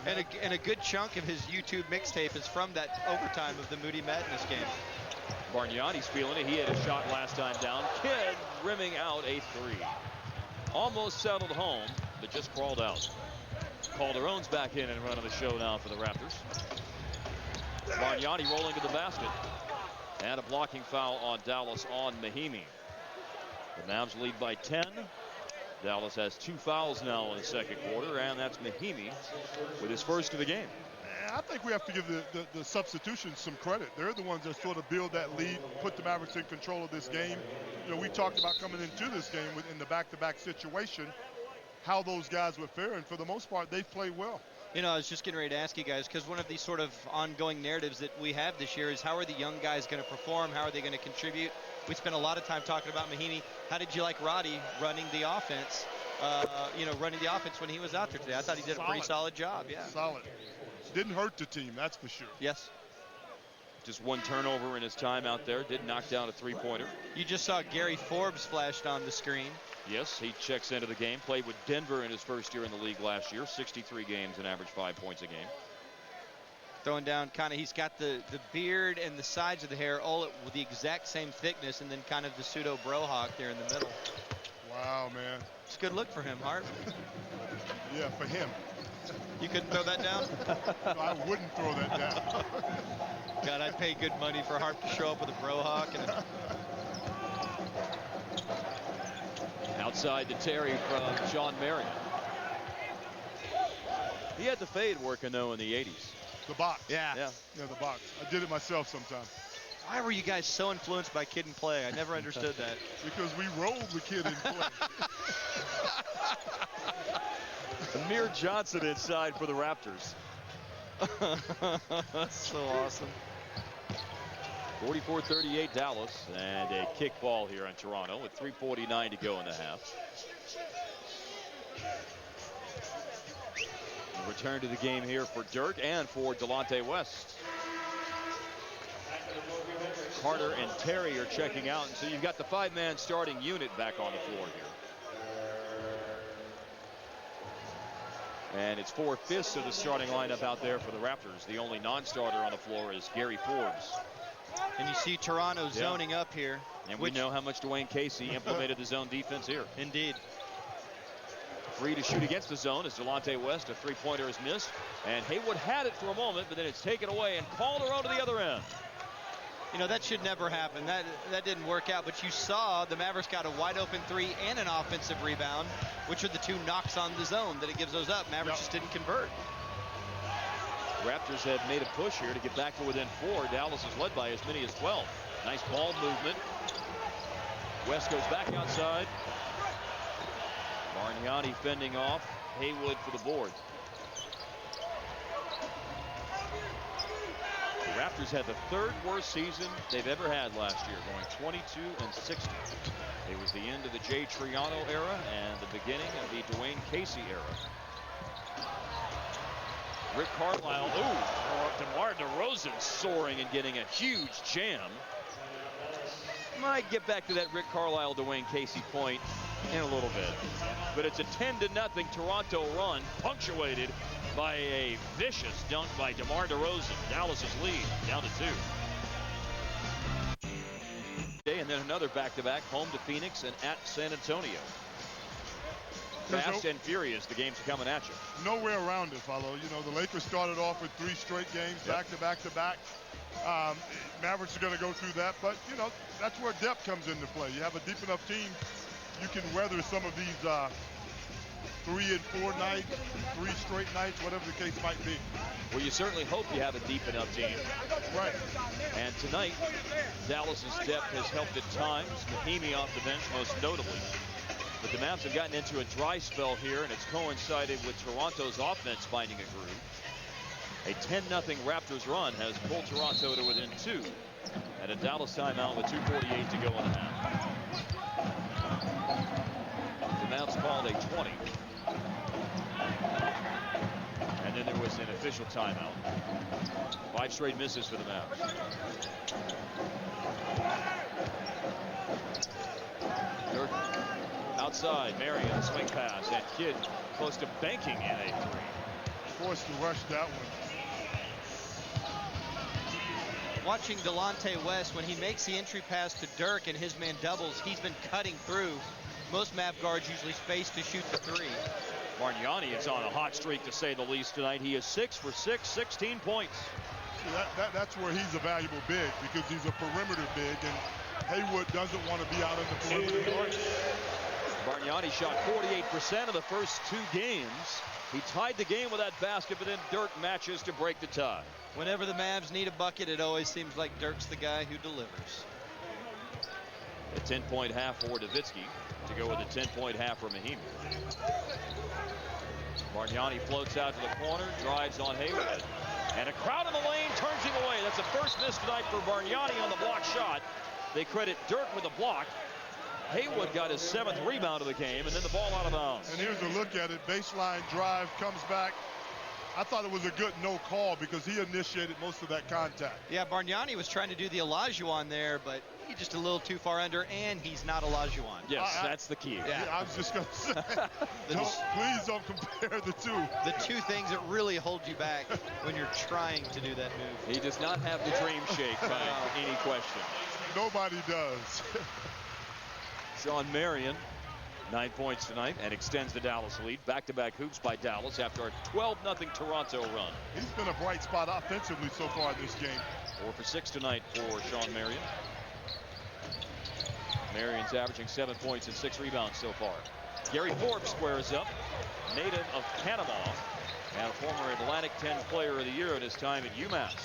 Speaker 3: And a good chunk of his YouTube mixtape is from that overtime of the Moody Madness game.
Speaker 1: Bargnani's feeling it. He had a shot last time down. Kidd rimming out a 3. Almost settled home, but just crawled out. Calderon's back in and running the show now for the Raptors. Bargnani rolling to the basket. And a blocking foul on Dallas on Mahimi. The Mavs lead by 10. Dallas has 2 fouls now in the second quarter, and that's Mahimi with his first of the game.
Speaker 2: I think we have to give the substitutions some credit. They're the ones that sort of build that lead, put the Mavericks in control of this game. You know, we talked about coming into this game in the back-to-back situation, how those guys would fare, and for the most part, they've played well.
Speaker 3: You know, I was just getting ready to ask you guys, because one of these sort of ongoing narratives that we have this year is how are the young guys going to perform? How are they going to contribute? We spent a lot of time talking about Mahimi. How did you like Roddy running the offense? Running the offense when he was out there today. I thought he did a pretty solid job. Yeah.
Speaker 2: Solid. Didn't hurt the team, that's for sure.
Speaker 3: Yes.
Speaker 1: Just 1 turnover in his time out there. Did knock down a 3-pointer.
Speaker 3: You just saw Gary Forbes flashed on the screen.
Speaker 1: Yes, he checks into the game. Played with Denver in his first year in the league last year. 63 games and averaged 5 points a game.
Speaker 3: Throwing down kind of, he's got the beard and the sides of the hair all with the exact same thickness, and then kind of the pseudo brohawk there in the middle.
Speaker 2: Wow, man.
Speaker 3: It's a good look for him, Hart.
Speaker 2: Yeah, for him.
Speaker 3: You couldn't throw that down?
Speaker 2: No, I wouldn't throw that down.
Speaker 3: God, I'd pay good money for Hart to show up with a brohawk.
Speaker 1: Outside to Terry from Sean Marion. He had the fade working, though, in the 80s.
Speaker 2: The box.
Speaker 3: Yeah.
Speaker 2: Yeah, the box. I did it myself sometimes.
Speaker 3: Why were you guys so influenced by Kid and Play? I never understood that.
Speaker 2: Because we rolled the Kid and Play.
Speaker 1: Amir Johnson inside for the Raptors.
Speaker 3: That's so awesome.
Speaker 1: 44-38 Dallas, and a kickball here on Toronto with 3:49 to go in the half. A return to the game here for DIRK and for Delonte West. Carter and Terry are checking out, and so you've got the 5-man starting unit back on the floor here. And it's 4/5 of the starting lineup out there for the Raptors. The only non-starter on the floor is Gary Forbes.
Speaker 3: And you see Toronto zoning up here.
Speaker 1: And we know how much Dwayne Casey implemented the zone defense here.
Speaker 3: Indeed.
Speaker 1: Free to shoot against the zone as Delonte West, a three-pointer is missed. And Haywood had it for a moment, but then it's taken away, and Calderon to the other end.
Speaker 3: You know, that should never happen. That didn't work out, but you saw the Mavericks got a wide open three and an offensive rebound, which are the two knocks on the zone that it gives those up. Mavericks just didn't convert.
Speaker 1: Raptors have made a push here to get back to within 4. Dallas is led by as many as 12. Nice ball movement. West goes back outside. Bargnani fending off Haywood for the board. The Raptors had the 3rd worst season they've ever had last year, going 22-60. It was the end of the Jay Triano era and the beginning of the Dwayne Casey era. Rick Carlisle, DeMar DeRozan soaring and getting a huge jam. Might get back to that Rick Carlisle, Dwayne Casey point in a little bit. But it's a 10-0 Toronto run, punctuated by a vicious dunk by DeMar DeRozan. Dallas's lead down to 2. And then another back-to-back, home to Phoenix and at San Antonio. Fast and furious, the game's coming at you.
Speaker 2: Nowhere around it, Follow. You know, the Lakers started off with 3 straight games, back-to-back-to-back. Mavericks are going to go through that, but, you know, that's where depth comes into play. You have a deep enough team, you can weather some of these 3 and 4 nights, 3 straight nights, whatever the case might be.
Speaker 1: Well, you certainly hope you have a deep enough team.
Speaker 2: Right.
Speaker 1: And tonight, Dallas's depth has helped at times. Mahimi off the bench, most notably. But the Mavs have gotten into a dry spell here, and it's coincided with Toronto's offense finding a groove. A 10-0 Raptors run has pulled Toronto to within 2. And a Dallas timeout with 2:48 to go in the half. The Mavs called a 20. And then there was an official timeout. 5 straight misses for the Mavs. DIRK outside, Marion, swing pass, and Kidd close to banking in a 3.
Speaker 2: Forced to rush that one.
Speaker 3: Watching Delonte West, when he makes the entry pass to DIRK and his man doubles, he's been cutting through. Most Mav guards usually space to shoot the 3.
Speaker 1: Bargnani is on a hot streak, to say the least, tonight. He is 6 for 6, 16 points.
Speaker 2: See, that's where he's a valuable big, because he's a perimeter big, and Haywood doesn't want to be out in the perimeter.
Speaker 1: Bargnani shot 48% of the first 2 games. He tied the game with that basket, but then DIRK matches to break the tie.
Speaker 3: Whenever the Mavs need a bucket, it always seems like DIRK's the guy who delivers.
Speaker 1: A 10-point half for Nowitzki to go with a 10-point half for Mahimi. Bargnani floats out to the corner, drives on Haywood. And a crowd in the lane turns him away. That's the first miss tonight for Bargnani on the block shot. They credit DIRK with the block. Haywood got his 7th rebound of the game, and then the ball out of bounds.
Speaker 2: And here's a look at it. Baseline drive, comes back. I thought it was a good no call because he initiated most of that contact.
Speaker 3: Yeah, Bargnani was trying to do the Olajuwon there, but he's just a little too far under, and he's not Olajuwon.
Speaker 1: Yes, that's the key.
Speaker 2: Yeah, I was just going to say, please don't compare the two.
Speaker 3: The 2 things that really hold you back when you're trying to do that move.
Speaker 1: He does not have the dream shake by any question.
Speaker 2: Nobody does.
Speaker 1: Sean Marion, 9 points tonight, and extends the Dallas lead. Back-to-back hoops by Dallas after a 12-0 Toronto run.
Speaker 2: He's been a bright spot offensively so far in this game.
Speaker 1: 4 for 6 tonight for Sean Marion. Marion's averaging 7 points and 6 rebounds so far. Gary Forbes squares up, native of Panama. And a former Atlantic 10 Player of the Year at his time at UMass.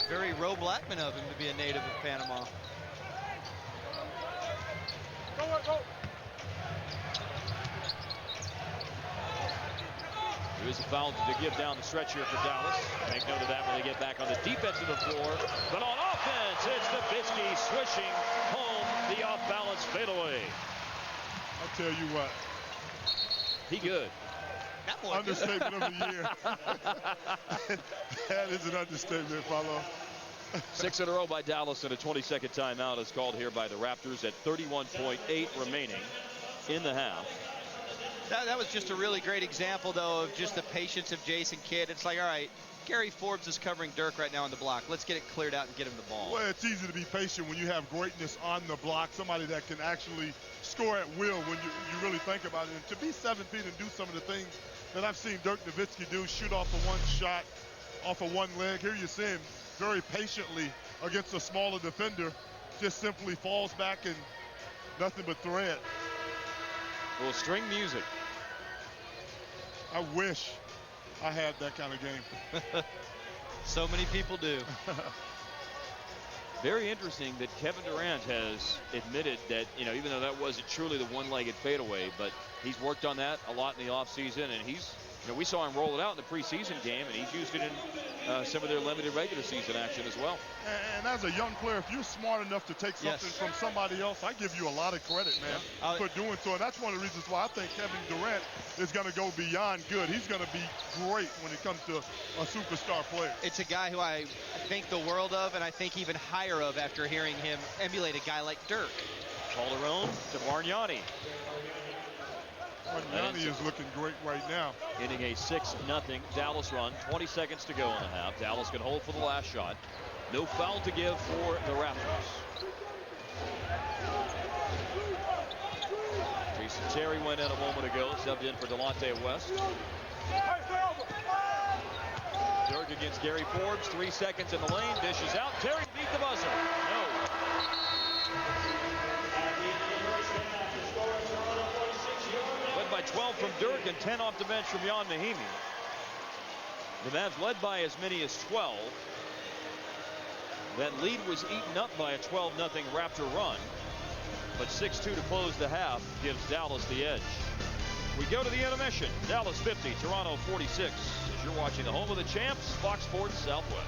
Speaker 3: Very Ro Blackman of him to be a native of Panama.
Speaker 1: Here's a foul to give down the stretch here for Dallas. Make note of that when they get back on the deep end of the floor. But on offense, it's Nowitzki swishing home the off-balance fadeaway.
Speaker 2: I tell you what.
Speaker 1: He good.
Speaker 2: Understatement of the year. That is an understatement, follow.
Speaker 1: 6 in a row by Dallas, and a 22nd timeout is called here by the Raptors at 31.8 remaining in the half.
Speaker 3: That was just a really great example, though, of just the patience of Jason Kidd. It's like, all right, Gary Forbes is covering Dirk right now on the block. Let's get it cleared out and get him the ball.
Speaker 2: Well, it's easy to be patient when you have greatness on the block, somebody that can actually score at will when you really think about it. And to be 7 feet and do some of the things that I've seen Dirk Nowitzki do, shoot off of one shot, off of one leg. Here you see him very patiently against a smaller defender, just simply falls back and nothing but thread.
Speaker 1: Little string music.
Speaker 2: I wish I had that kind of game.
Speaker 3: So many people do.
Speaker 1: Very interesting that Kevin Durant has admitted that, even though that wasn't truly the one-legged fadeaway, but he's worked on that a lot in the offseason, and he's, we saw him roll it out in the preseason game, and he's used it in some of their limited regular season action as well.
Speaker 2: And as a young player, if you're smart enough to take something from somebody else, I give you a lot of credit, man, for doing so. And that's one of the reasons why I think Kevin Durant is going to go beyond good. He's going to be great when it comes to a superstar player.
Speaker 3: It's a guy who I think the world of, and I think even higher of after hearing him emulate a guy like Dirk.
Speaker 1: Calderon to Bargnani.
Speaker 2: Bargnani is looking great right now.
Speaker 1: Hitting a 6-0 Dallas run. 20 seconds to go in the half. Dallas can hold for the last shot. No foul to give for the Raptors. Jason Terry went in a moment ago, subbed in for Delonte West. Dirk against Gary Forbes. 3 seconds in the lane. Dishes out. Terry beat the buzzer. No. Led by 12 from Dirk and 10 off the bench from Jan Mahimi. The Mavs led by as many as 12. That lead was eaten up by a 12-0 Raptor run. But 6-2 to close the half gives Dallas the edge. We go to the intermission. Dallas 50, Toronto 46. As you're watching the home of the champs, Fox Sports Southwest.